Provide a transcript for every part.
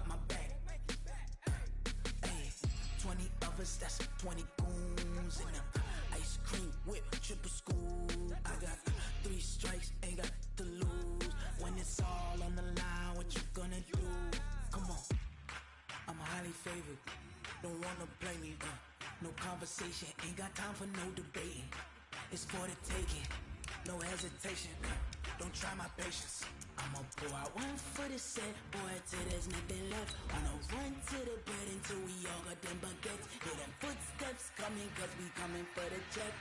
got my back. Hey, 20 of us, that's 20 goons in them. Ice cream whip, triple school. I got 3 strikes, ain't got to lose. When it's all on the line, what you gonna do? Come on, I'm highly favored. Don't wanna blame me, no conversation, ain't got time for no debating. It's for the taking, no hesitation, don't try my patience. I'ma pour out one for the set, boy, till there's nothing left. Wanna run to the bed until we all got them baguettes. Hear them footsteps coming, cause we coming for the check.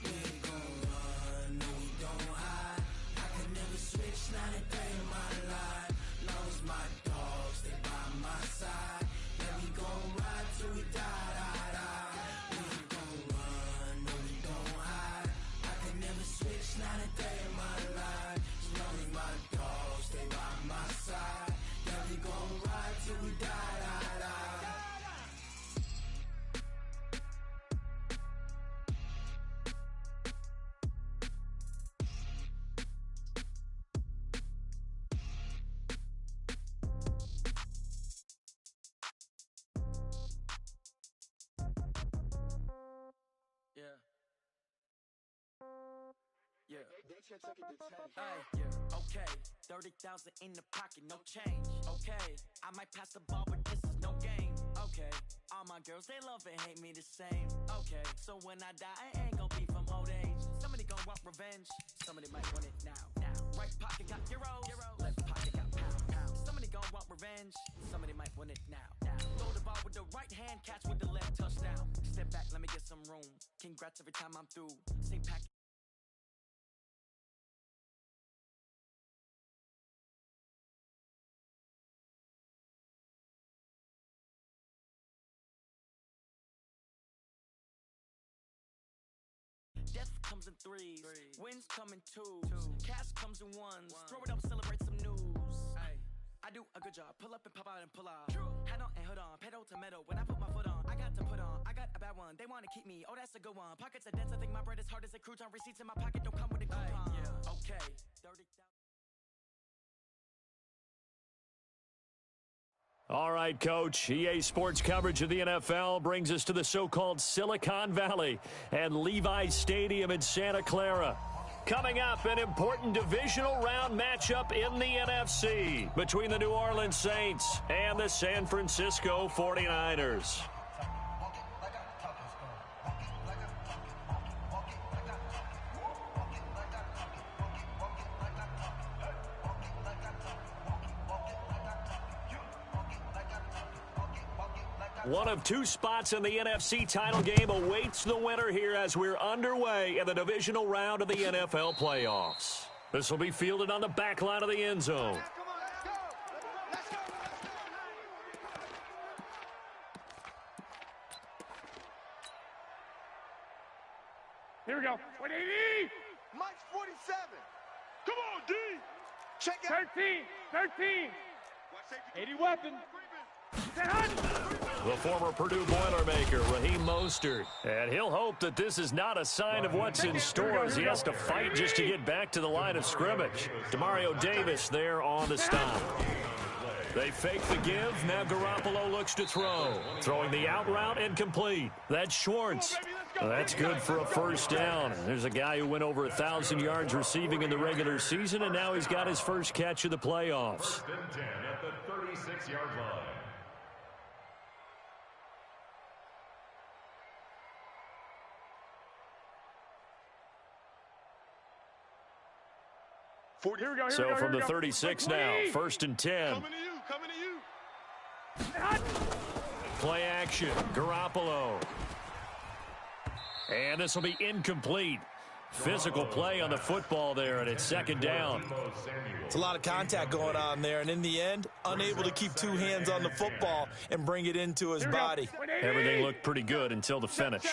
We ain't gon' run, no we don't hide. I could never switch, not a day in my life. Long as my dogs, stay by my side. Yeah, we gon' ride till we die, die, die. We ain't gon' run, no we don't hide. I could never switch, not a day in my life. As long as my dogs stay by my side. Yeah, we gon' ride till we die, die, die. Yeah, okay, 30,000 in the pocket, no change. Okay, I might pass the ball, but this is no game. Okay, all my girls, they love and hate me the same. Okay, so when I die, I ain't gon' be from old age. Somebody gon' want revenge, somebody might want it now. Right pocket got euros, left pocket got pounds. Somebody gon' want revenge, somebody might want it now. Throw the ball with the right hand, catch with the left, touchdown. Step back, let me get some room. Congrats every time I'm through. Same pack. Death comes in threes, wins come in twos, cash comes in ones. Throw it up, celebrate some news. I do a good job, pull up and pop out and pull off. Hat on and hood on, pedal to metal. When I put my foot on, I got to put on. I got a bad one, they wanna keep me. Oh, that's a good one. Pockets are dense, I think my bread is hard as a crouton. Receipts in my pocket don't come with a coupon. Okay, 30,000. All right, Coach. EA Sports coverage of the NFL brings us to the so-called Silicon Valley and Levi's Stadium in Santa Clara. Coming up, an important divisional round matchup in the NFC between the New Orleans Saints and the San Francisco 49ers. One of 2 spots in the NFC title game awaits the winner here as we're underway in the divisional round of the NFL playoffs. This will be fielded on the back line of the end zone. Here we go. 180. Mike's 47. Come on, D. Check out. 13. 80 weapon. The former Purdue Boilermaker, Raheem Mostert. And he'll hope that this is not a sign of what's in store as he has to fight just to get back to the line of scrimmage. Demario Davis there on the stop. They fake the give. Now Garoppolo looks to throw. Throwing the out route incomplete. That's Schwartz. That's good for a first down. There's a guy who went over 1,000 yards receiving in the regular season, and now he's got his first catch of the playoffs. First and 10 at the 36-yard line. Here we go. So from the 36 now, first and 10. Coming to you. Play action, Garoppolo. And this will be incomplete. Physical play on the football there, and it's second down. It's a lot of contact going on there, and in the end, unable to keep 2 hands on the football and bring it into his body. Everything looked pretty good until the finish.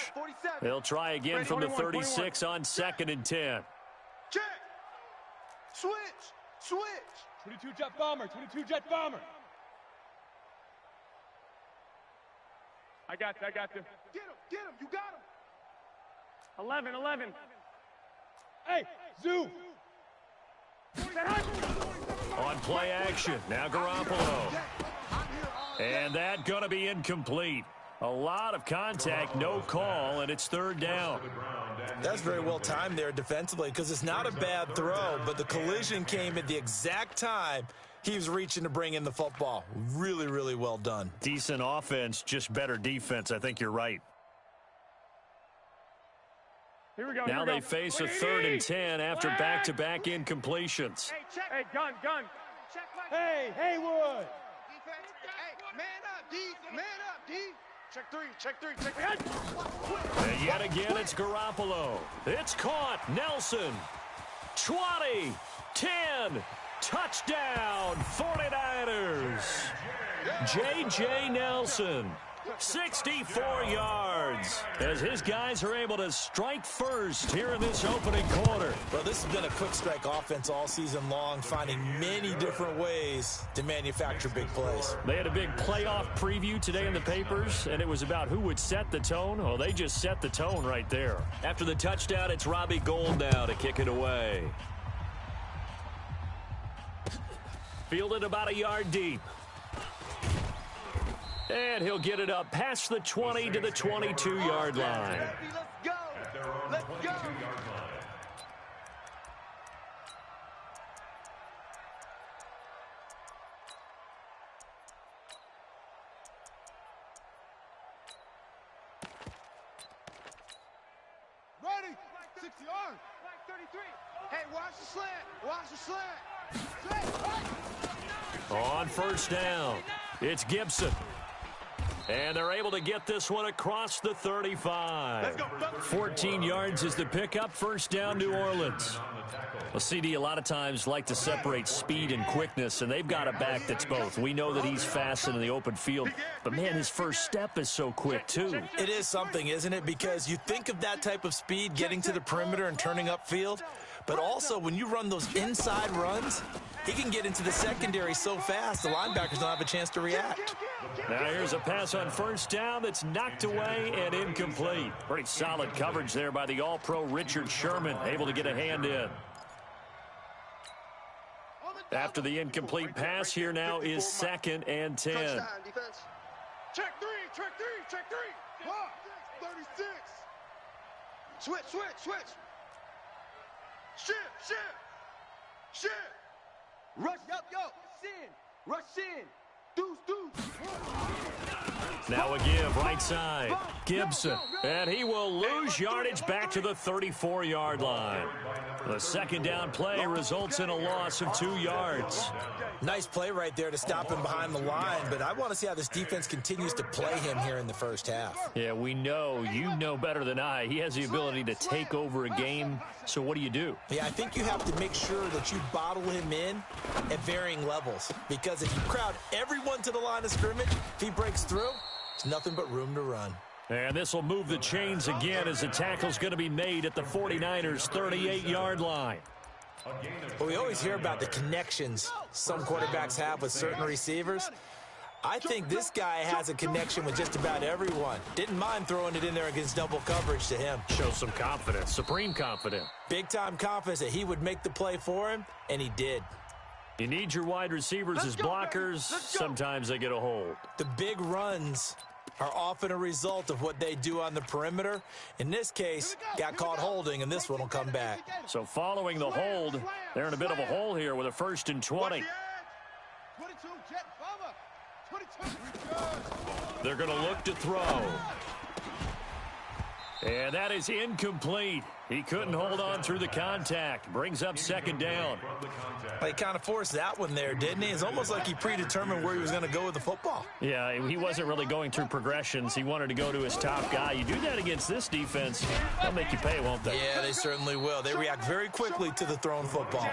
They'll try again from the 36 on second and 10. Check. Switch. 22 jet bomber. I got you. Get him. You got him. 11. Hey, Zoo. On On play action, now Garoppolo. And that going to be incomplete. A lot of contact, no call, and it's third down. That's very well timed there defensively because it's not a bad throw, but the collision came at the exact time he was reaching to bring in the football. Really, really well done. Decent offense, just better defense. I think you're right. Here we go. Now they face a 3rd and 10 after back-to-back incompletions. Hey, gun. Hey, Haywood. Defense. Hey, man up, D. Man up, D. Check three. And yet again, it's Garoppolo. It's caught. Nelson. 20. 10. Touchdown. 49ers. J.J. Nelson. 64 yards as his guys are able to strike first here in this opening quarter. Well, this has been a quick strike offense all season long, finding many different ways to manufacture big plays. They had a big playoff preview today in the papers, and it was about who would set the tone. Well, they just set the tone right there. After the touchdown, it's Robbie Gould now to kick it away. Fielded about a yard deep. And he'll get it up past the 20 to the 22-yard line. Let's go. Ready? 60 yards. 33. Hey, watch the slant. On first down, it's Gibson. And they're able to get this one across the 35. 14 yards is the pickup. First down, New Orleans. Well, CD, a lot of times like to separate speed and quickness, and they've got a back that's both. We know that he's fast in the open field, but, man, his first step is so quick, too. It is something, isn't it? Because you think of that type of speed getting to the perimeter and turning upfield, but also when you run those inside runs, he can get into the secondary so fast the linebackers don't have a chance to react. Now here's a pass on first down that's knocked away and incomplete. Pretty solid coverage there by the All-Pro Richard Sherman, able to get a hand in. After the incomplete pass, here now is 2nd and 10. Check three. 36. Switch. Shit. Rush, yo. Rush in. Deuce. Now a give right side. Gibson. And he will lose yardage back to the 34-yard line. The second down play results in a loss of 2 yards. Nice play right there to stop him behind the line, but I want to see how this defense continues to play him here in the first half. Yeah, we know. You know better than I. He has the ability to take over a game. So what do? Yeah, I think you have to make sure that you bottle him in at varying levels, because if you crowd everyone to the line of scrimmage, if he breaks through, it's nothing but room to run. And this will move the chains again as the tackle's going to be made at the 49ers' 38-yard line. Well, we always hear about the connections some quarterbacks have with certain receivers. I think this guy has a connection with just about everyone. Didn't mind throwing it in there against double coverage to him. Shows some confidence, supreme confidence. Big-time confidence that he would make the play for him, and he did. You need your wide receivers as blockers. Sometimes they get a hold. The big runs are often a result of what they do on the perimeter. In this case, got caught holding, and this one will come back. So following the hold, they're in a bit of a hole here with a 1st and 20. 22, jet bomber. 22. They're going to look to throw. And that is incomplete. He couldn't hold on through the contact. Brings up 2nd down. Well, he kind of forced that one there, didn't he? It's almost like he predetermined where he was going to go with the football. Yeah, he wasn't really going through progressions. He wanted to go to his top guy. You do that against this defense, they'll make you pay, won't they? Yeah, they certainly will. They react very quickly to the thrown football.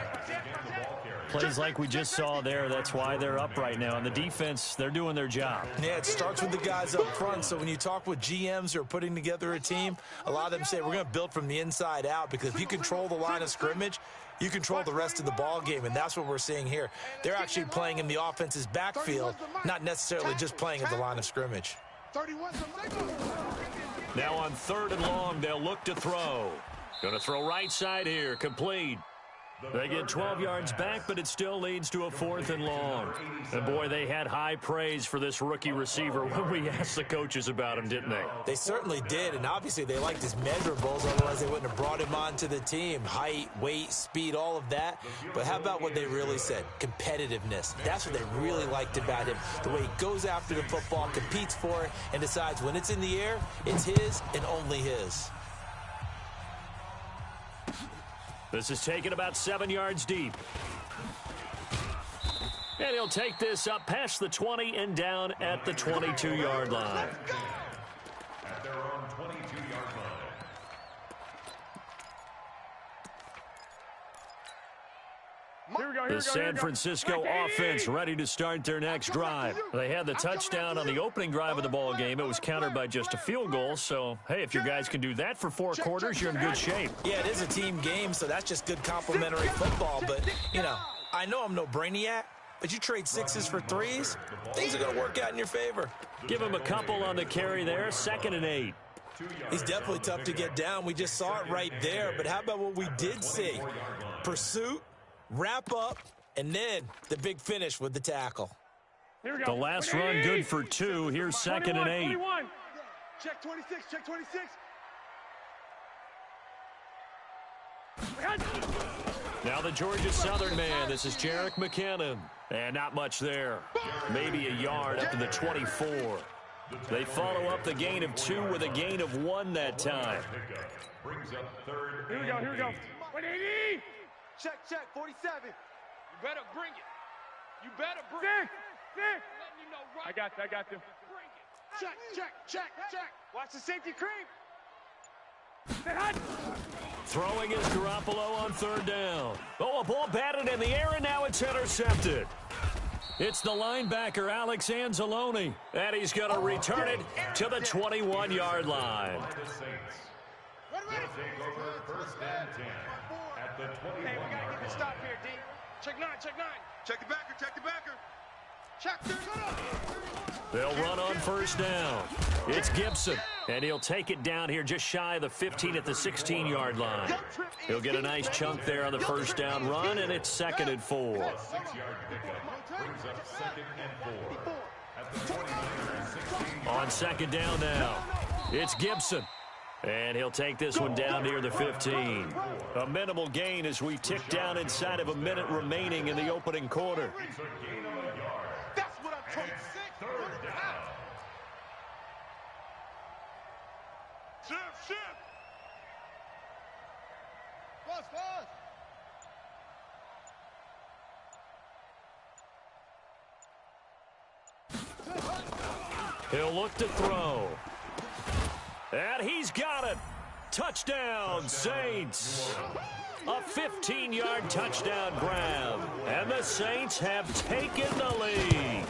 Plays like we just saw there, that's why they're up right now. And the defense, they're doing their job. Yeah, it starts with the guys up front. So when you talk with GMs who are putting together a team, a lot of them say we're going to build from the inside out, because if you control the line of scrimmage, you control the rest of the ball game, and that's what we're seeing here. They're actually playing in the offense's backfield, not necessarily just playing at the line of scrimmage. Now on 3rd and long, they'll look to throw. Going to throw right side here, complete. They get 12 yards back, but it still leads to a 4th and long. And, boy, they had high praise for this rookie receiver when we asked the coaches about him, didn't they? They certainly did, and obviously they liked his measurables, otherwise they wouldn't have brought him onto the team. Height, weight, speed, all of that. But how about what they really said? Competitiveness. That's what they really liked about him. The way he goes after the football, competes for it, and decides when it's in the air, it's his and only his. This is taken about 7 yards deep. And he'll take this up past the 20 and down at the 22-yard line. At their own 22-yard line. The San Francisco offense ready to start their next drive. They had the touchdown on the opening drive of the ball game. It was countered by just a field goal. So, hey, if your guys can do that for 4 quarters, you're in good shape. Yeah, it is a team game, so that's just good complimentary football. But, you know, I know I'm no brainiac, but you trade 6s for 3s, things are going to work out in your favor. Give him a couple on the carry there, 2nd and 8. He's definitely tough to get down. We just saw it right there. But how about what we did see? Pursuit, wrap up, and then the big finish with the tackle. The last run good for 2. Here's 2nd and 8. 21. Check 26, check 26. Now the Georgia Southern man. This is Jerick McKinnon. And not much there. Maybe a yard up to the 24. They follow up the gain of 2 with a gain of 1 that time. Brings up 3rd. Here we go. 180. Check, 47. You better bring it. You better bring Sick. it. Letting you know right. I got you. Bring it. Check. Watch the safety creep. Throwing is Garoppolo on 3rd down. Oh, a ball batted in the air, and now it's intercepted. It's the linebacker, Alex Anzalone, and he's going to return it to the 21-yard line. They'll take over 1st and 10 at the 21-yard Hey, we got to get the stop here, D. Check 9. Check the backer. Check 30. They'll run on 1st down. It's Gibson, and he'll take it down here just shy of the 15 at the 16-yard line. He'll get a nice chunk there on the 1st down run, and it's 2nd and 4. 6-yard pickup brings up 2nd and 4 at the 29-16. On 2nd down now, it's Gibson. And he'll take this one down near the 15. A minimal gain as we tick down inside of a minute remaining in the opening quarter. It's a gain of a yard. That's what I'm talking about. 3rd down. Shift. He'll look to throw. And he's got it. Touchdown, Saints. A 15-yard touchdown grab. And the Saints have taken the lead.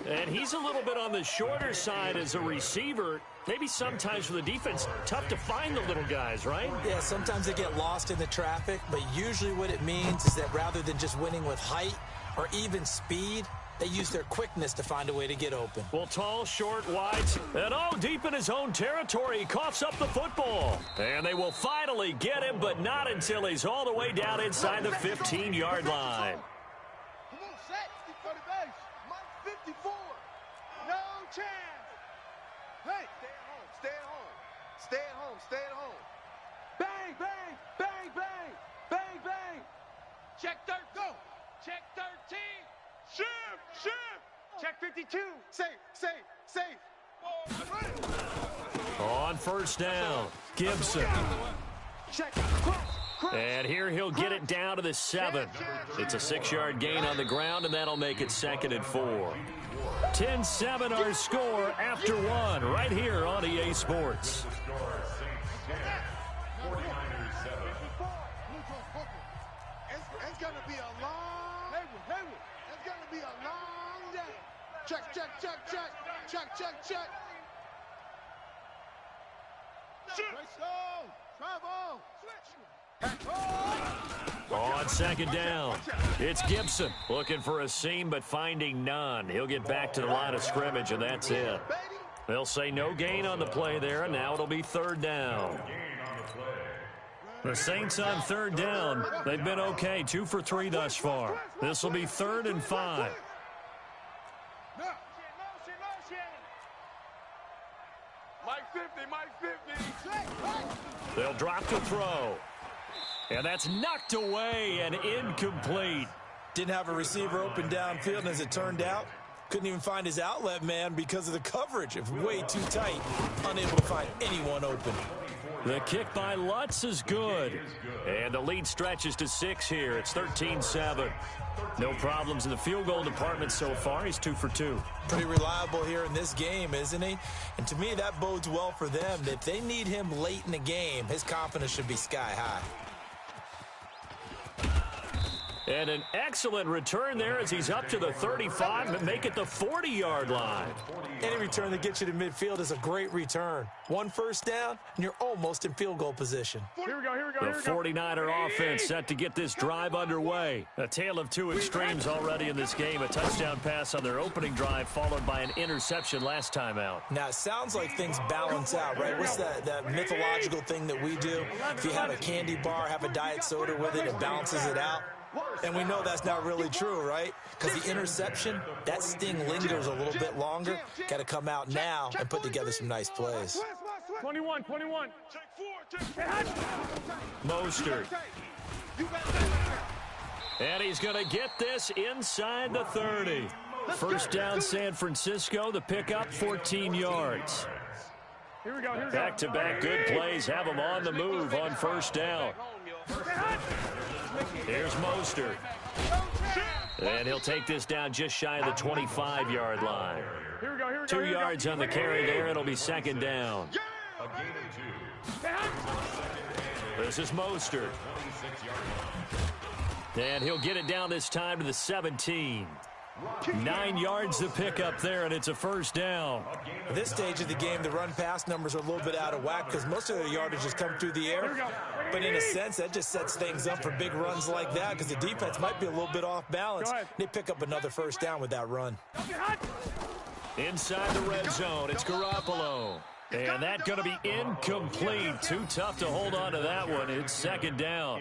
And he's a little bit on the shorter side as a receiver. Maybe sometimes for the defense, tough to find the little guys, right? Yeah, sometimes they get lost in the traffic, but usually what it means is that rather than just winning with height or even speed, they use their quickness to find a way to get open. Well, tall, short, wide, and deep in his own territory, he coughs up the football. And they will finally get him, but not until he's all the way down inside the 15-yard line. Come on, set. For the base. Mike 54. No chance. Hey, stay at home. Bang. Check 13. Go. Check 13. Shift. Check 52. Safe. On 1st down, Gibson. Check. Cross. And here he'll get it down to the 7. It's a 6-yard gain on the ground, and that'll make it 2nd and 4. 10-7 our score after 1 right here on EA Sports. It's going to be a long day. Check. Travel. On 2nd down, it's Gibson looking for a seam but finding none. He'll get back to the line of scrimmage, and that's it. They'll say no gain on the play there, and now it'll be 3rd down. The Saints on third down. They've been okay, 2 for 3 thus far. This will be 3rd and 5. They'll drop to throw. And that's knocked away and incomplete. Didn't have a receiver open downfield, and as it turned out, couldn't even find his outlet man because of the coverage. It's way too tight, unable to find anyone open. The kick by Lutz is good. And the lead stretches to 6 here. It's 13-7. No problems in the field goal department so far. He's 2 for 2. Pretty reliable here in this game, isn't he? And to me, that bodes well for them. If they need him late in the game, his confidence should be sky high. And an excellent return there as he's up to the 35 and make it the 40-yard line. Any return that gets you to midfield is a great return. 1 first down, and you're almost in field goal position. Here we go. The 49er offense set to get this drive underway. A tale of 2 extremes already in this game. A touchdown pass on their opening drive followed by an interception last time out. Now, it sounds like things balance out, right? What's that mythological thing that we do? If you have a candy bar, have a diet soda with it, it balances it out. And we know that's not really true, right? Because the interception, that sting lingers a little bit longer. Got to come out now and put together some nice plays. 21. Mostert. And he's going to get this inside the 30. First down, San Francisco. The pickup, 14 yards. Here we go. Back-to-back good plays have him on the move on first down. Here's Mostert. And he'll take this down just shy of the 25-yard line. 2 yards on the carry there. It'll be 2nd down. This is Mostert. And he'll get it down this time to the 17. 9 yards to pick up there, and it's a first down. At this stage of the game, the run-pass numbers are a little bit out of whack because most of their yardage has come through the air. But in a sense, that just sets things up for big runs like that because the defense might be a little bit off balance. They pick up another first down with that run. Inside the red zone, it's Garoppolo. And that's going to be incomplete. Too tough to hold on to that one. It's 2nd down.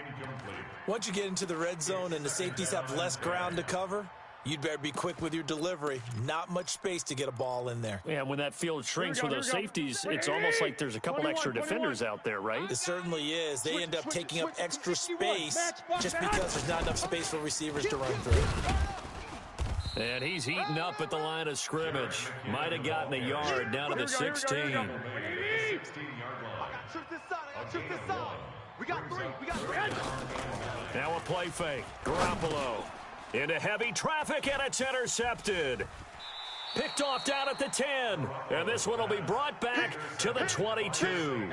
Once you get into the red zone and the safeties have less ground to cover, you'd better be quick with your delivery. Not much space to get a ball in there. Yeah, when that field shrinks with those safeties, it's almost like there's a couple extra defenders out there, right? It certainly is. They end up taking up extra space just because there's not enough space for receivers to run through. And he's heating up at the line of scrimmage. Might have gotten a yard down to the 16. Now a play fake. Garoppolo. Into heavy traffic, and it's intercepted. Picked off down at the 10. And this one will be brought back to the 22.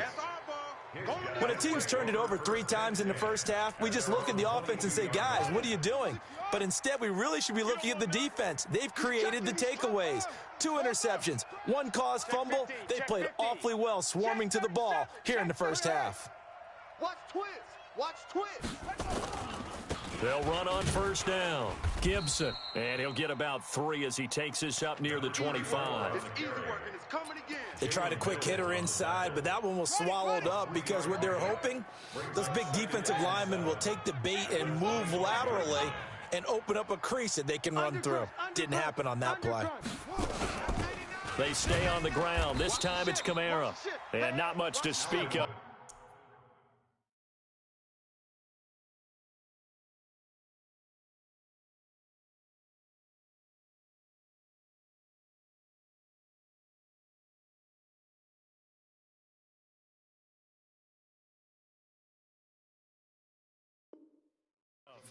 When a team's turned it over 3 times in the first half, we just look at the offense and say, guys, what are you doing? But instead, we really should be looking at the defense. They've created the takeaways. 2 interceptions, 1 caused fumble. They played awfully well swarming to the ball here in the first half. Watch twist. They'll run on first down. Gibson. And he'll get about 3 as he takes this up near the 25. It's easy work, and it's coming again. They tried a quick hitter inside, but that one was swallowed up because what they're hoping, those big defensive linemen will take the bait and move laterally and open up a crease that they can run through. Didn't happen on that play. They stay on the ground. This time it's Kamara. And not much to speak of.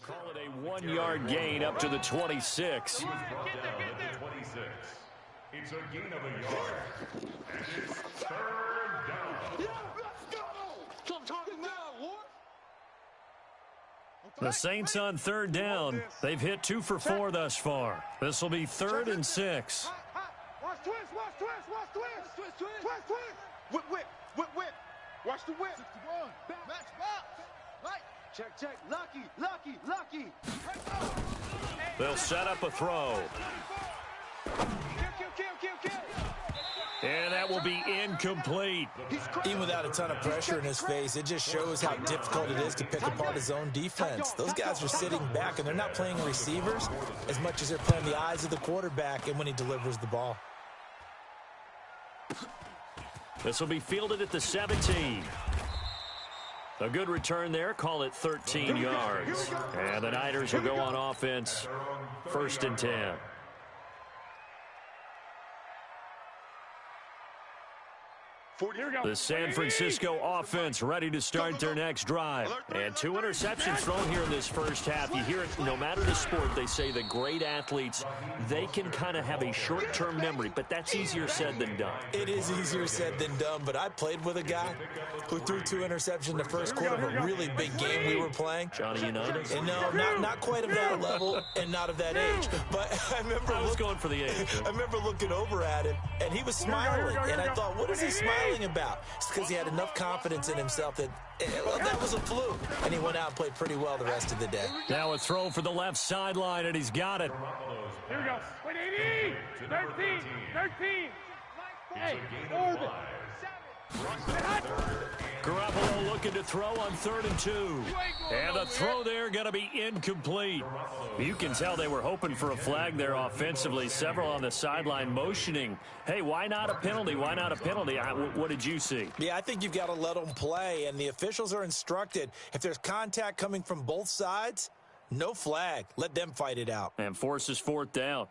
Call it a 1-yard gain up to the 26. He was brought down at the 26. It's a gain of a yard. And it's 3rd down. The Saints on 3rd down. They've hit 2 for 4 thus far. This will be 3rd and 6. Watch twist. Whip. Watch the whip. 61. Match box. Right. Check. Lucky. They'll set up a throw. Kill. And that will be incomplete. Even without a ton of pressure in his face, it just shows how difficult it is to pick apart his own defense. Those guys are sitting back, and they're not playing receivers as much as they're playing the eyes of the quarterback and when he delivers the ball. This will be fielded at the 17. A good return there. Call it 13 yards. And the Niners will go on offense. 1st and 10. The San Francisco offense ready to start their next drive. And 2 interceptions thrown here in this first half. You hear it, no matter the sport, they say the great athletes, they can kind of have a short-term memory, but that's easier said than done. It is easier said than done, but I played with a guy who threw 2 interceptions in the first quarter of a really big game we were playing. Johnny Unitas? And no, not quite of that level and not of that age. But I was going for the age. I remember looking over at him, and he was smiling. And I thought, what is he smiling about? It's because he had enough confidence in himself that that was a fluke. And he went out and played pretty well the rest of the day. Now a throw for the left sideline, and he's got it. Here we go. 80, 13, 13. Hey, Garoppolo looking to throw on 3rd and 2. And the throw there going to be incomplete. You can tell they were hoping for a flag there offensively. Several on the sideline motioning. Hey, why not a penalty? Why not a penalty? What did you see? Yeah, I think you've got to let them play, and the officials are instructed. If there's contact coming from both sides, no flag. Let them fight it out. And forces 4th down.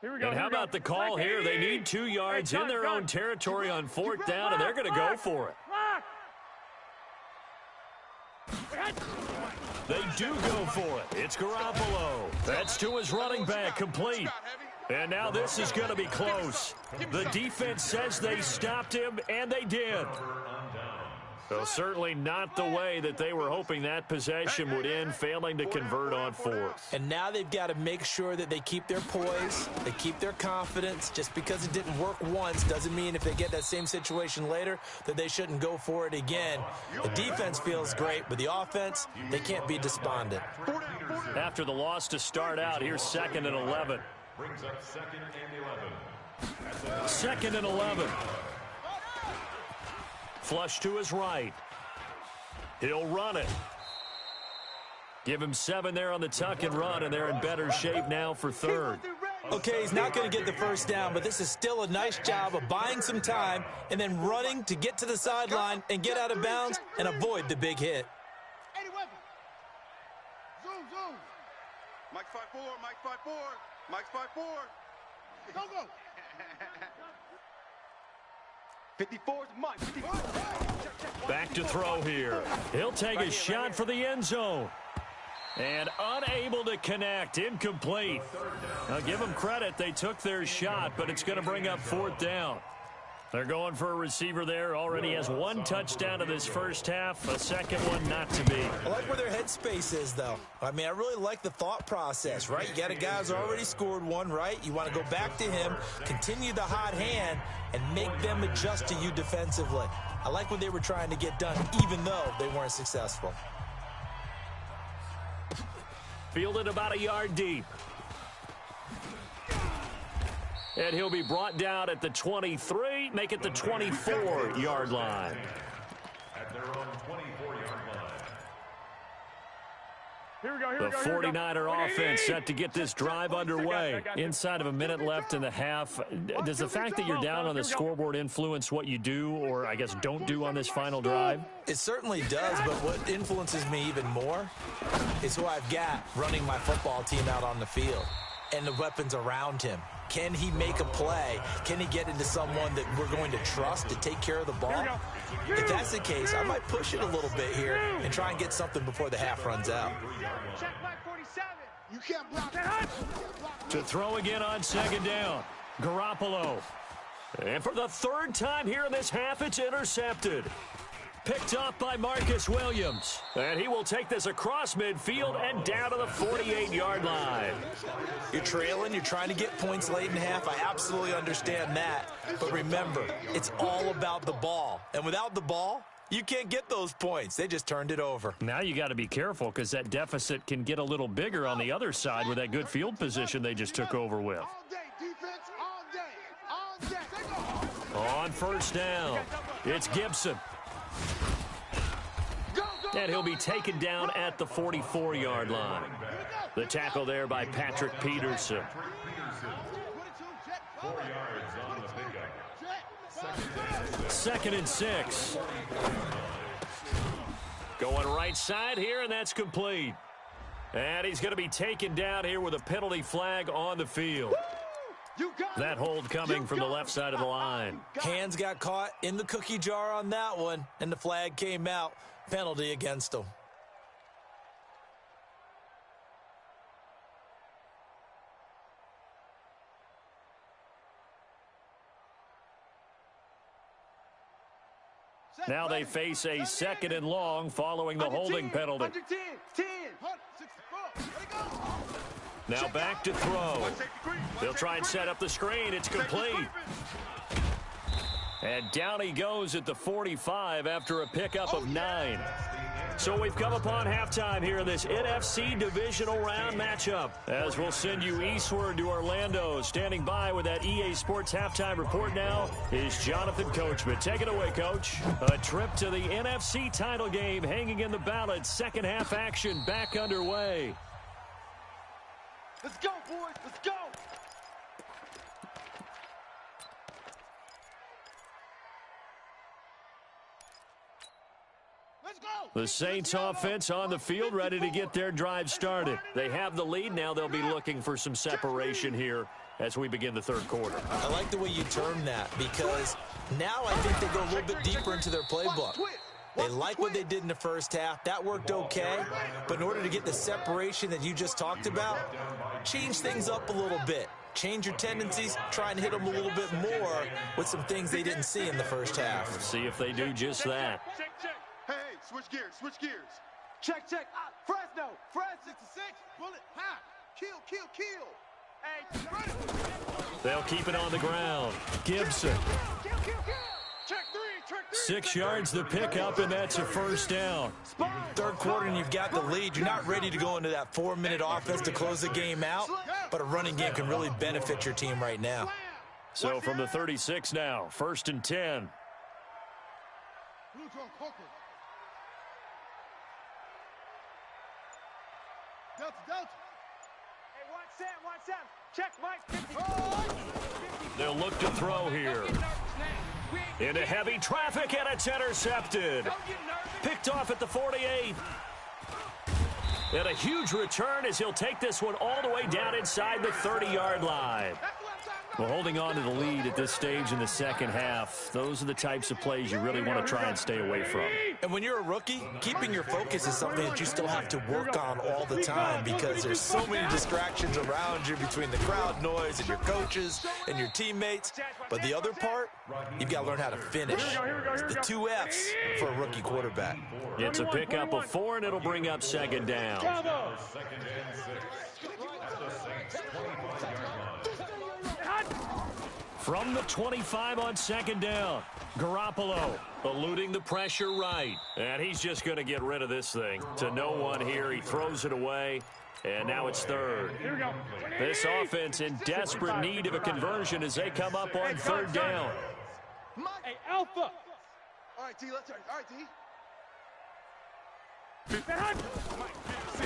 Here we go. And how about the call here? They need 2 yards in their own territory on 4th down, and they're going to go for it. They do go for it. It's Garoppolo. That's to his running back, complete. And now this is going to be close. The defense says they stopped him, and they did. So certainly not the way that they were hoping that possession would end, failing to convert on 4th. And now they've got to make sure that they keep their poise, they keep their confidence. Just because it didn't work once doesn't mean if they get that same situation later that they shouldn't go for it again. The defense feels great, but the offense, they can't be despondent. After the loss to start out, here's 2nd and 11. Brings up 2nd and 11. 2nd and 11. Flush to his right. He'll run it. Give him 7 there on the tuck and run, and they're in better shape now for 3rd. Okay, he's not going to get the first down, but this is still a nice job of buying some time and then running to get to the sideline and get out of bounds and avoid the big hit. Zoom. Mike 5-4, Mike 5-4, Mike 5-4. Go. 54 is Mike. 54. Back to throw here. He'll take a shot for the end zone. And unable to connect. Incomplete. Now give them credit. They took their shot, but it's going to bring up 4th down. They're going for a receiver there. Already has 1 touchdown in this first half. A second one not to be. I like where their headspace is, though. I mean, I really like the thought process, right? You got a guy who's already scored 1, right? You want to go back to him, continue the hot hand, and make them adjust to you defensively. I like what they were trying to get done, even though they weren't successful. Fielded about a yard deep. And he'll be brought down at the 23, make it the 24-yard line. At their own 24-yard line. Here we go. The 49er offense set to get this drive underway. Inside of a minute left in the half. Does the fact that you're down on the scoreboard influence what you do, or I guess don't do on this final drive? It certainly does, but what influences me even more is who I've got running my football team out on the field and the weapons around him. Can he make a play? Can he get into someone that we're going to trust to take care of the ball? If that's the case, I might push it a little bit here and try and get something before the half runs out. Check back 47. You can't block that. To throw again on 2nd down. Garoppolo. And for the 3rd time here in this half, it's intercepted. Picked up by Marcus Williams. And he will take this across midfield and down to the 48-yard line. You're trailing. You're trying to get points late in half. I absolutely understand that. But remember, it's all about the ball. And without the ball, you can't get those points. They just turned it over. Now you got to be careful because that deficit can get a little bigger on the other side with that good field position they just took over with. All day, defense, all day. On first down, it's Gibson. And he'll be taken down at the 44-yard line. The tackle there by Patrick Peterson. 4 yards on the pickup. 2nd and 6. Going right side here, and that's complete. And he's going to be taken down here with a penalty flag on the field. That hold coming from the left side of the line. Hands got caught in the cookie jar on that one, and the flag came out. Penalty against him. Now they face a 2nd and long following the holding penalty. Now back to throw. They'll try and set up the screen. It's complete. And down he goes at the 45 after a pickup of 9. So we've come upon halftime here in this NFC divisional round matchup. As we'll send you eastward to Orlando. Standing by with that EA Sports halftime report now is Jonathan Coachman. Take it away, Coach. A trip to the NFC title game hanging in the balance. Second half action back underway. Let's go, boys. Let's go. The Saints offense on the field ready to get their drive started. They have the lead. Now they'll be looking for some separation here as we begin the third quarter. I like the way you term that because now I think they go a little bit deeper into their playbook. They like what they did in the first half. That worked okay. But in order to get the separation that you just talked about, change things up a little bit. Change your tendencies, try and hit them a little bit more with some things they didn't see in the first half. Let's see if they do just that. Hey, switch gears, switch gears. Check. Fresno, 66, bullet, ha, kill. Hey, run it. They'll keep it on the ground. Gibson. Kill. Check 3. 6 yards the pickup, and that's a first down. Third quarter and you've got the lead. You're not ready to go into that 4-minute offense to close the game out, but a running game can really benefit your team right now. So from the 36 now, 1st and 10. Delta. Hey, watch Sam. Check Mike. 50. They'll look to throw here. Into heavy traffic, and it's intercepted. Picked off at the 48. And a huge return as he'll take this one all the way down inside the 30-yard line. Well, holding on to the lead at this stage in the second half, those are the types of plays you really want to try and stay away from. And when you're a rookie, keeping your focus is something that you still have to work on all the time because there's so many distractions around you between the crowd noise and your coaches and your teammates. But the other part, you've got to learn how to finish. It's the 2 Fs for a rookie quarterback. It's a pickup of 4, and it'll bring up 2nd down. 2nd and 6. At the Saints' 25-yard line. From the 25 on 2nd down, Garoppolo eluding the pressure right. And he's just going to get rid of this thing. To no one here, he throws it away. And now it's 3rd. This offense in desperate need of a conversion as they come up on 3rd down. Hey, Alpha. All right, D, let's turn. All right, D.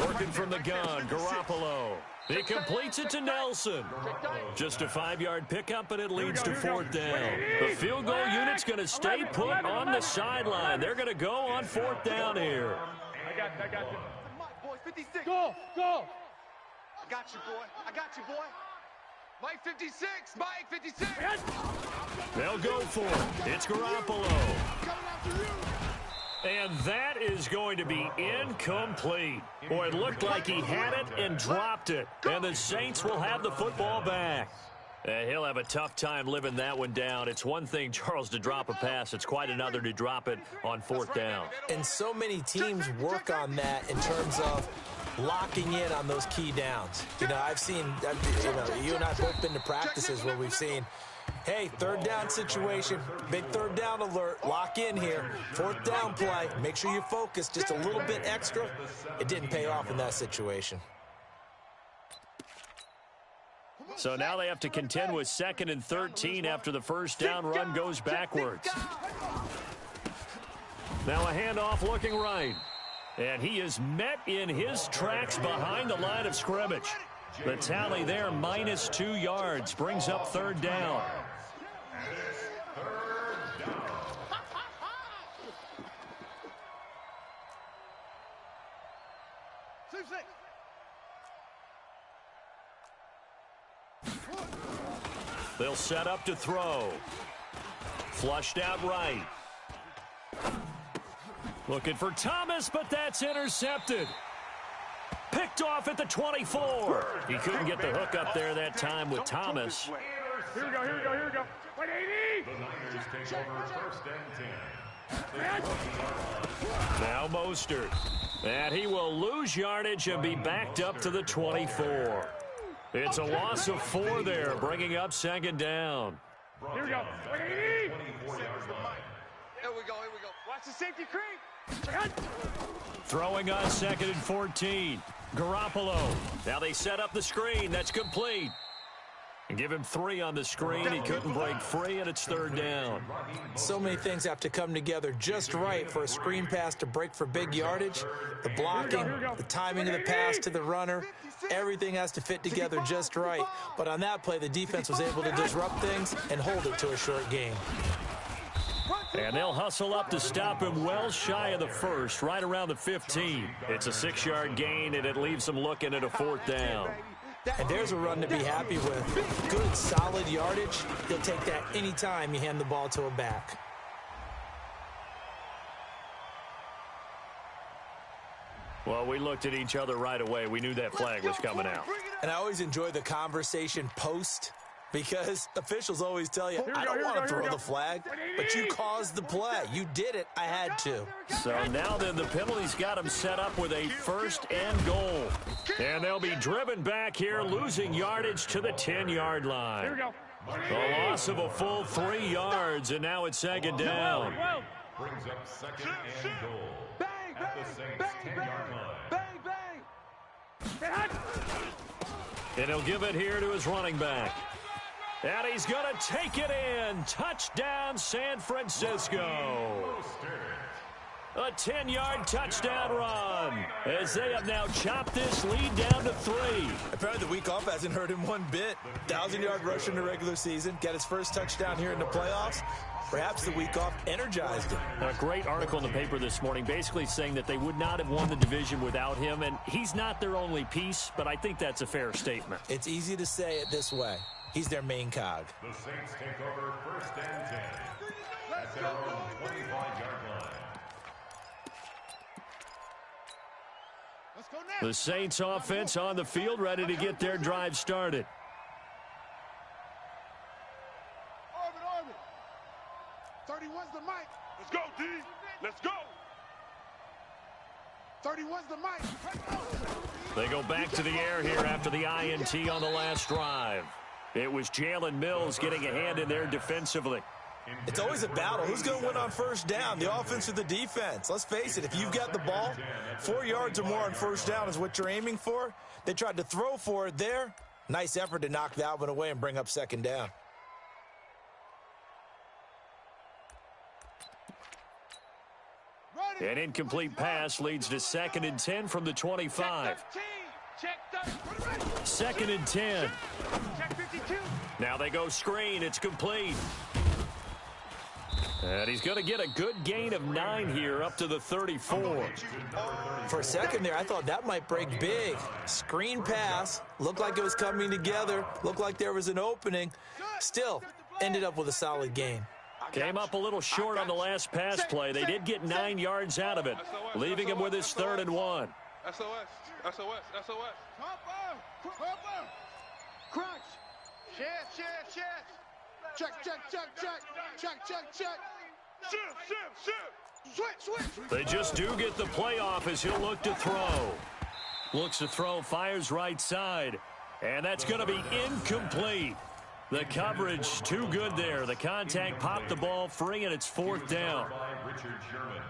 Working from the gun, Garoppolo. He completes it to Nelson. Just a 5-yard pickup, and it leads to 4th down. The field goal unit's going to stay put on the sideline. They're going to go on 4th down here. I got you. Mike, boy, 56. Go. I got you, boy. Mike, 56. Mike, 56. They'll go for it. It's Garoppolo. Coming after you. And that is going to be incomplete. Boy, it looked like he had it and dropped it. And the Saints will have the football back. And he'll have a tough time living that one down. It's one thing, Charles, to drop a pass. It's quite another to drop it on 4th down. And so many teams work on that in terms of locking in on those key downs. You know, I've seen, you and I both been to practices where we've seen, hey, 3rd down situation, big 3rd down alert, lock in here, 4th down play, make sure you focus just a little bit extra. It didn't pay off in that situation. So now they have to contend with 2nd and 13 after the first down run goes backwards. Now a handoff looking right. And he is met in his tracks behind the line of scrimmage. The tally there, -2 yards, brings up 3rd down. They'll set up to throw. Flushed out right. Looking for Thomas, but that's intercepted. Picked off at the 24. He couldn't get the hook up there that time with Thomas. Here we go, here we go, here we go. 180! The Niners take over 1st and 10. Now Mostert. And he will lose yardage and be backed up to the 24. It's a loss of 4 there, bringing up 2nd down. Here we go. 180! 24-yard line. Here we go, here we go. Watch the safety creep. Throwing on 2nd and 14. Garoppolo. Now they set up the screen. That's complete. And give him 3 on the screen. He couldn't break free, and it's 3rd down. So many things have to come together just right for a screen pass to break for big yardage. The blocking, the timing of the pass to the runner, everything has to fit together just right. But on that play, the defense was able to disrupt things and hold it to a short game. And they'll hustle up to stop him well shy of the 1st, right around the 15. It's a 6-yard gain, and it leaves them looking at a 4th down. And there's a run to be happy with. Good, solid yardage. You'll take that anytime you hand the ball to a back. Well, we looked at each other right away. We knew that flag was coming out. And I always enjoy the conversation post, because officials always tell you, I don't want to throw the flag, but you caused the play. You did it. I had to. So now then the penalty's got them set up with a 1st and goal. And they'll be driven back here, losing yardage to the 10-yard line. Here we go. A loss of a full 3 yards, and now it's 2nd down. Brings up 2nd and goal. Bang, At the bang, Saints' bang, 10-yard bang, line. bang, bang. And he'll give it here to his running back. And he's going to take it in. Touchdown, San Francisco. A 10-yard touchdown run as they have now chopped this lead down to 3. Apparently the week off hasn't hurt him one bit. 1,000-yard rush in the regular season. Got his first touchdown here in the playoffs. Perhaps the week off energized him. A great article in the paper this morning basically saying that they would not have won the division without him. And he's not their only piece, but I think that's a fair statement. It's easy to say it this way. He's their main cog. The Saints take over 1st and 10. At their own 25-yard line. Let's go now. The Saints offense on the field, ready to get their drive started. Orbit. 31's the mic. Let's go, D. Let's go. 31's the mic. They go back to the air here after the INT on the last drive. It was Jalen Mills getting a hand in there defensively. It's always a battle. Who's going to win on 1st down, the offense or the defense? Let's face it, if you've got the ball, 4 yards or more on 1st down is what you're aiming for. They tried to throw for it there. Nice effort to knock that one away and bring up 2nd down. An incomplete pass leads to 2nd and 10 from the 25. Check 2nd and 10. Check 52. Now they go screen. It's complete. And he's going to get a good gain of 9 here up to the 34. For a second there, I thought that might break big. Screen pass. Looked like it was coming together. Looked like there was an opening. Still, ended up with a solid gain. Came up a little short on the last pass play. They did get 9 yards out of it, leaving him with his 3rd and 1. SOS. Crunch. Shift. Check. Shift. Switch. They just do get the playoff as he'll look to throw. Looks to throw, fires right side. And that's going to be incomplete. The coverage too good there. The contact popped the ball free, and it's 4th down. Richard Sherman.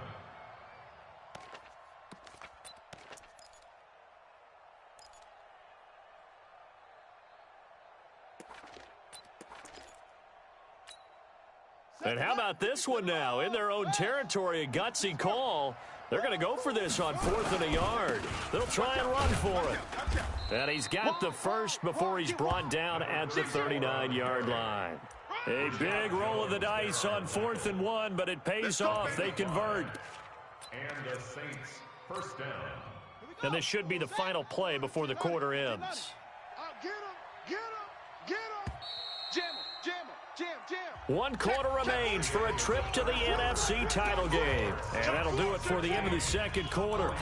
And how about this one now? In their own territory, a gutsy call. They're going to go for this on 4th and a yard. They'll try and run for it. And he's got the first before he's brought down at the 39-yard line. A big roll of the dice on 4th and 1, but it pays off. They convert. And the Saints first down. And this should be the final play before the quarter ends. Get him, get him, get him. Jam him, jam him, jam, jam. 1 quarter remains for a trip to the NFC title game. And that'll do it for the end of the second quarter.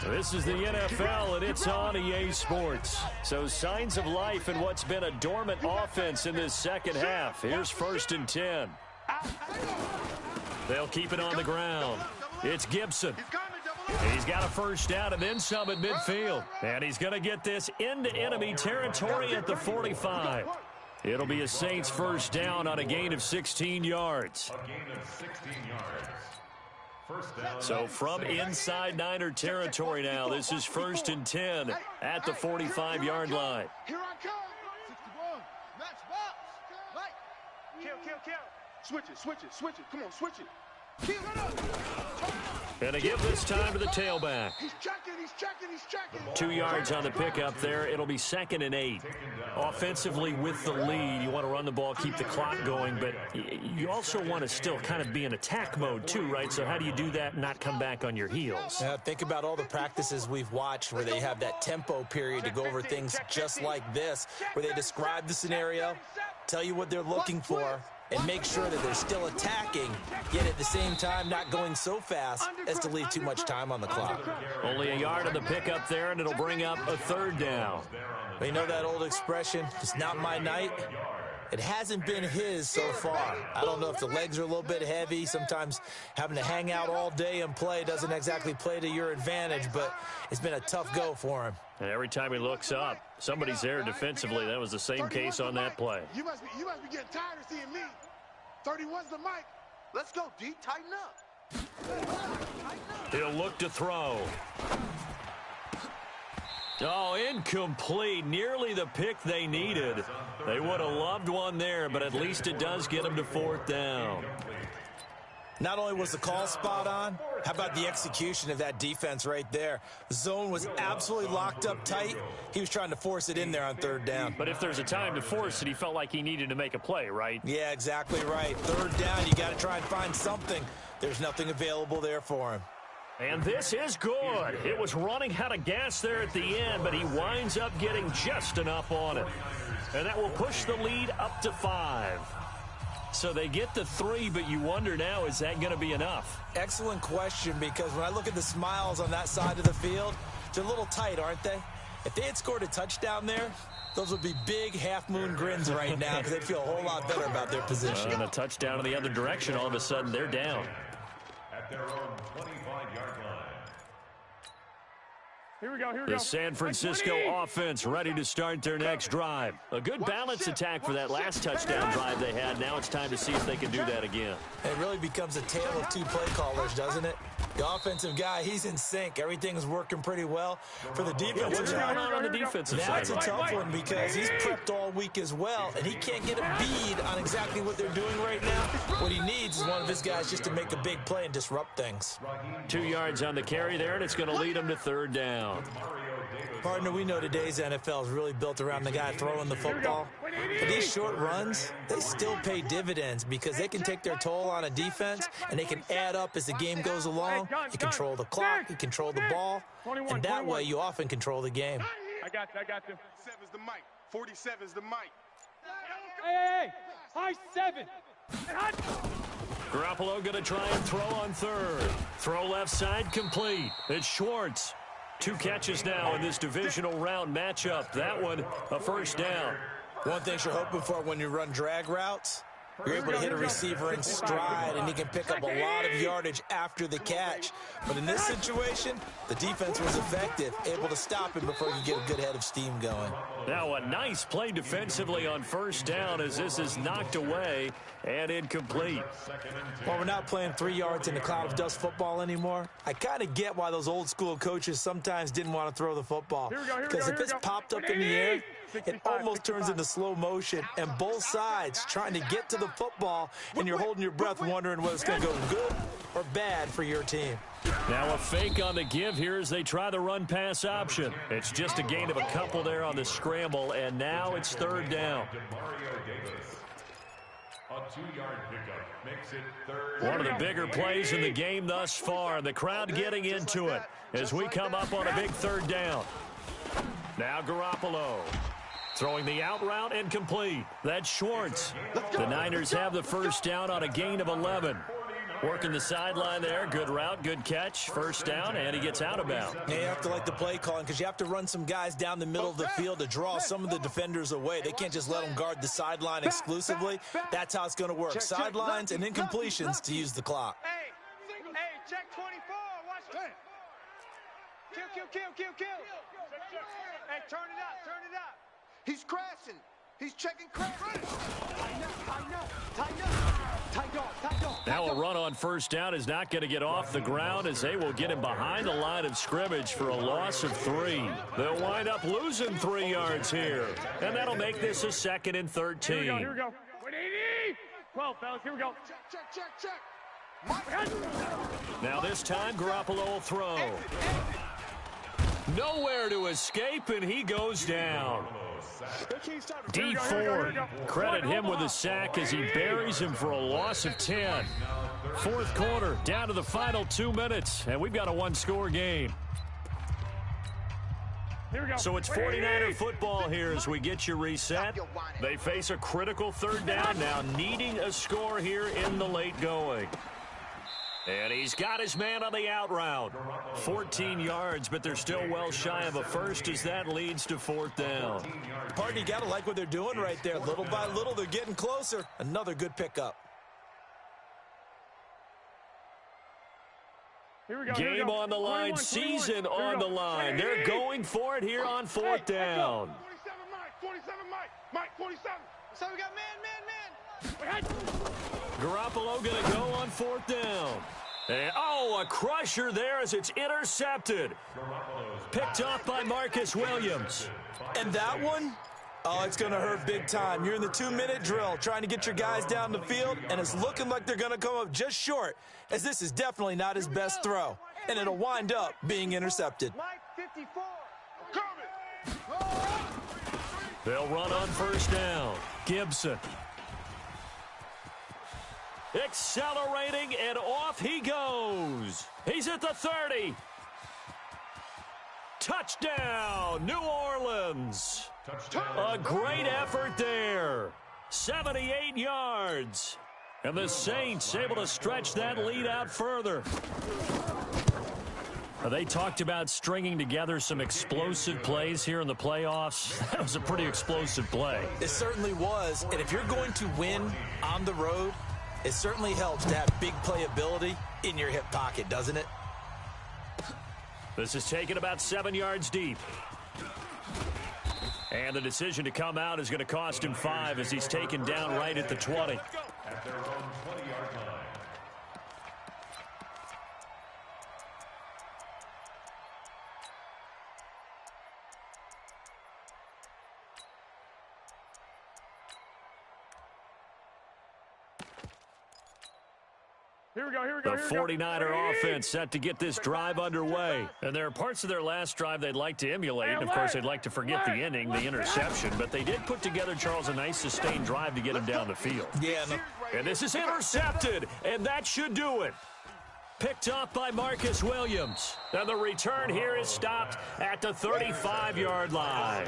This is the NFL, and it's on EA Sports. So signs of life in what's been a dormant offense in this second half. Here's 1st and 10. They'll keep it on the ground. It's Gibson. He's got a first down and then some at midfield. And he's going to get this into enemy territory at the 45. It'll be a Saints first down on a gain of 16 yards. A gain of 16 yards. First down. So from inside Niner territory now, this is 1st and 10 at the 45-yard line. Here I come. 61. Match box. Like. Kill. Switch it. Come on, switch it. Kill. And they give this time to the tailback. He's checking. 2 yards on the pickup there. It'll be 2nd and 8. Offensively with the lead, you want to run the ball, keep the clock going, but you also want to still kind of be in attack mode too, right? So how do you do that and not come back on your heels? Yeah, think about all the practices we've watched where they have that tempo period to go over things just like this, where they describe the scenario, tell you what they're looking for, and make sure that they're still attacking, yet at the same time not going so fast as to leave too much time on the clock. Only a yard on the pickup there, and it'll bring up a 3rd down. You know that old expression, it's not my night? It hasn't been his so far. I don't know if the legs are a little bit heavy. Sometimes having to hang out all day and play doesn't exactly play to your advantage, but it's been a tough go for him. And every time he looks up, somebody's there defensively. That was the same case on that play. You must be getting tired of seeing me. 31's the mic. Let's go, D. Tighten up. He'll look to throw. Oh, incomplete. Nearly the pick they needed. They would have loved one there, but at least it does get them to 4th down. Not only was the call spot on, how about the execution of that defense right there? The zone was absolutely locked up tight. He was trying to force it in there on 3rd down. But if there's a time to force it, he felt like he needed to make a play, right? Yeah, exactly right. 3rd down, you got to try and find something. There's nothing available there for him. And this is good. It was running out of gas there at the end, but he winds up getting just enough on it. And that will push the lead up to 5. So they get the 3, but you wonder now, is that going to be enough? Excellent question, because when I look at the smiles on that side of the field, they're a little tight, aren't they? If they had scored a touchdown there, those would be big half-moon grins right now because they'd feel a whole lot better about their position. And a touchdown in the other direction, all of a sudden they're down. At their own 25-yard line. Here we go. The San Francisco offense ready to start their next drive. A good balance attack for that last touchdown drive they had. Now it's time to see if they can do that again. It really becomes a tale of 2 play callers, doesn't it? The offensive guy, he's in sync. Everything's working pretty well. For the defensive guy, guy, on the defensive side? that's a tough one because he's prepped all week as well, and he can't get a bead on exactly what they're doing right now. What he needs is one of his guys just to make a big play and disrupt things. 2 yards on the carry there, and it's going to lead him to 3rd down. Partner, we know today's NFL is really built around the guy throwing the football. But these short runs, they still pay dividends because they can take their toll on a defense, and they can add up as the game goes along. You control the clock, you control the ball, and that way you often control the game. I got you. 7's the mic. 47's the mic. Hey, high 7. Garoppolo going to try and throw on 3rd. Throw left side complete. It's Schwartz. 2 catches now in this divisional round matchup. That one, a first down. One thing you're hoping for when you run drag routes, you're able to hit a receiver in stride, and he can pick up a lot of yardage after the catch. But in this situation, the defense was effective, able to stop him before he could get a good head of steam going. Now a nice play defensively on first down as this is knocked away and incomplete. While we're not playing 3 yards in a cloud of dust football anymore, I kind of get why those old school coaches sometimes didn't want to throw the football. Because if it's popped up in the air, it almost turns into slow motion, and both sides trying to get to the football, and you're holding your breath wondering whether it's going to go good or bad for your team. Now a fake on the give here as they try the run-pass option. It's just a gain of a couple there on the scramble, and now it's third down. A 2-yard pickup makes it third. One of the bigger plays in the game thus far. The crowd getting into it as we come up on a big third down. Now Garoppolo throwing the out route and complete. That's Schwartz. The Niners have the first down on a gain of 11. Working the sideline there. Good route, good catch. First down, and he gets out of bounds. Yeah, you have to like the play calling because you have to run some guys down the middle of the field to draw some of the defenders away. They can't just let them guard the sideline exclusively. That's how it's going to work. Sidelines and incompletions to use the clock. Hey, check 24. Watch it. Kill. Hey, turn it up. He's crashing. He's checking crashing. Tighten up. Now a run on first down is not going to get off the ground as they will get him behind the line of scrimmage for a loss of 3. They'll wind up losing 3 yards here, and that'll make this a 2nd and 13. Here we go. 180. 12, fellas. Here we go. Check. Now this time Garoppolo will throw. Nowhere to escape, and he goes down. D Ford, credit him with a sack as he buries him for a loss of 10. Fourth quarter, down to the final 2 minutes, and we've got a 1-score game. So it's 49er football here as we get you reset. They face a critical third down now, needing a score here in the late going. And he's got his man on the out route. 14 yards, but they're still well shy of a first as that leads to 4th down. Pardon, you got to like what they're doing right there. Little by little, they're getting closer. Another good pickup. Game on the line, season on the line. They're going for it here on 4th down. 47, Mike, 47. So we got man. Garoppolo going to go on 4th down. And, a crusher there as it's intercepted. Picked off by Marcus Williams. And that one, it's going to hurt big time. You're in the 2-minute drill trying to get your guys down the field, and it's looking like they're going to come up just short, as this is definitely not his best throw. And it'll wind up being intercepted. Mike, 54. They'll run on first down. Gibson. Accelerating, and off he goes. He's at the 30. Touchdown, New Orleans. A great effort there. 78 yards. And the Saints able to stretch that lead out further. They talked about stringing together some explosive plays here in the playoffs. That was a pretty explosive play. It certainly was. And if you're going to win on the road, it certainly helps to have big playability in your hip pocket, doesn't it? This is taken about 7 yards deep. And the decision to come out is going to cost him 5 as he's taken down right at the 20. At their own 20-yard line. Here we go. The 49er offense set to get this drive underway. And there are parts of their last drive they'd like to emulate. And, of course, they'd like to forget the ending, the interception. But they did put together, Charles, a nice sustained drive to get him down the field. Yeah. And this is intercepted, and that should do it. Picked off by Marcus Williams. And the return here is stopped at the 35-yard line.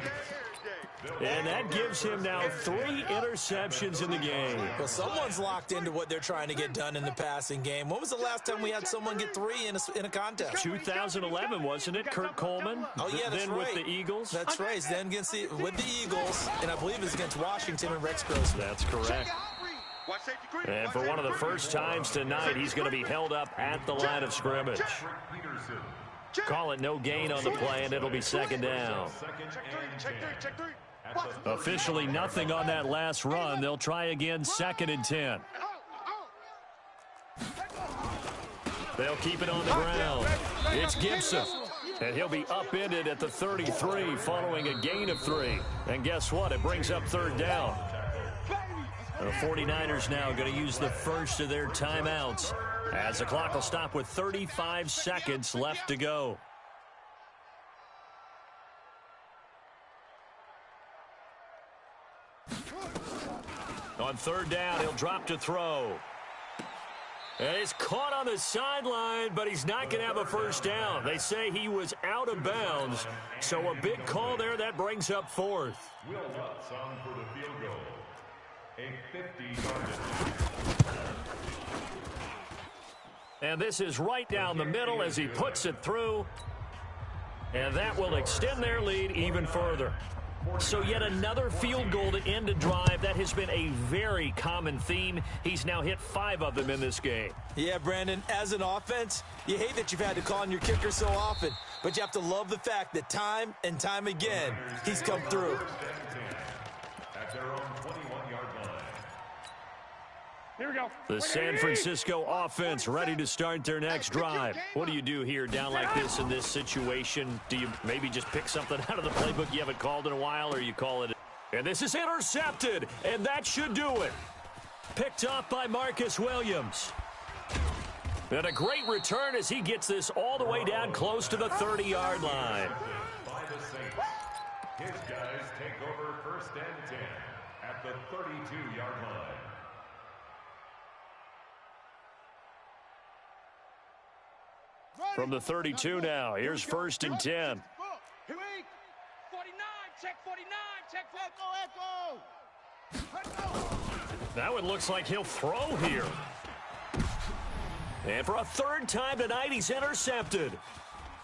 And that gives him now 3 interceptions in the game. Well, someone's locked into what they're trying to get done in the passing game. When was the last time we had someone get 3 in a contest? 2011, wasn't it? Kurt Coleman? Oh, yeah, that's then right. with the Eagles? That's right. Then with the Eagles, and I believe it's against Washington and Rex Grossman. That's correct. And for one of the first times tonight, he's going to be held up at the line of scrimmage. Call it no gain on the play, and it'll be 2nd down. Officially nothing on that last run. They'll try again, 2nd and 10. They'll keep it on the ground. It's Gibson. And he'll be upended at the 33 following a gain of 3. And guess what? It brings up third down. The 49ers now going to use the first of their timeouts as the clock will stop with 35 seconds left to go. On third down, he'll drop to throw. And he's caught on the sideline, but he's not going to have a first down. They say he was out of bounds, so a big call there. That brings up fourth. Will Lutz on for the field goal. A 50-yard. And this is right down the middle as he puts it through. And that will extend their lead even further. So yet another field goal to end a drive. That has been a very common theme. He's now hit 5 of them in this game. Yeah, Brandon, as an offense, you hate that you've had to call on your kicker so often, but you have to love the fact that time and time again, he's come through. At their own 21-yard line. Here we go. The San Francisco offense ready to start their next drive. What do you do here down like this in this situation? Do you maybe just pick something out of the playbook you haven't called in a while, or you call it? And this is intercepted, and that should do it. Picked off by Marcus Williams. And a great return as he gets this all the way down close to the 30-yard line. By the Saints. His guys take over first and 10 at the 32-yard line. From the 32 now, here's first and 10. 49, check 49, check echo. That one looks like he'll throw here. And for a third time tonight, he's intercepted.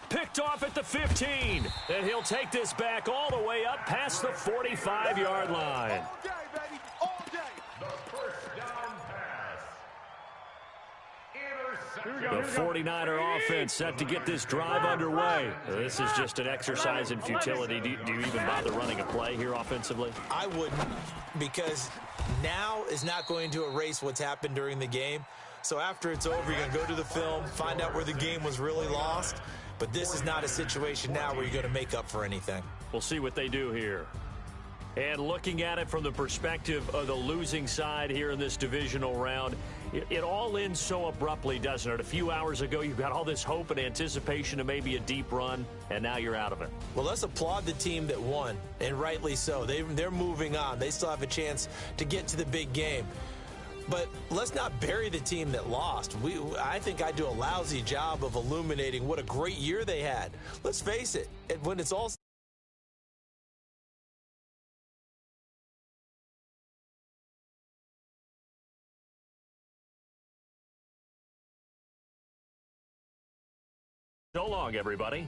Picked off at the 15. And he'll take this back all the way up past the 45-yard line. All day, baby, all day. The first down pass. Intercepted. The 49er offense set to get this drive underway. This is just an exercise in futility. Do you even bother running a play here offensively? I wouldn't, because now is not going to erase what's happened during the game. So after it's over, you're going to go to the film, find out where the game was really lost. But this is not a situation now where you're going to make up for anything. We'll see what they do here. And looking at it from the perspective of the losing side here in this divisional round, it all ends so abruptly, doesn't it? A few hours ago, you got all this hope and anticipation of maybe a deep run, and now you're out of it. Well, let's applaud the team that won, and rightly so. They're moving on. They still have a chance to get to the big game. But let's not bury the team that lost. I think I do a lousy job of illuminating what a great year they had. Let's face it, when it's all so long, everybody.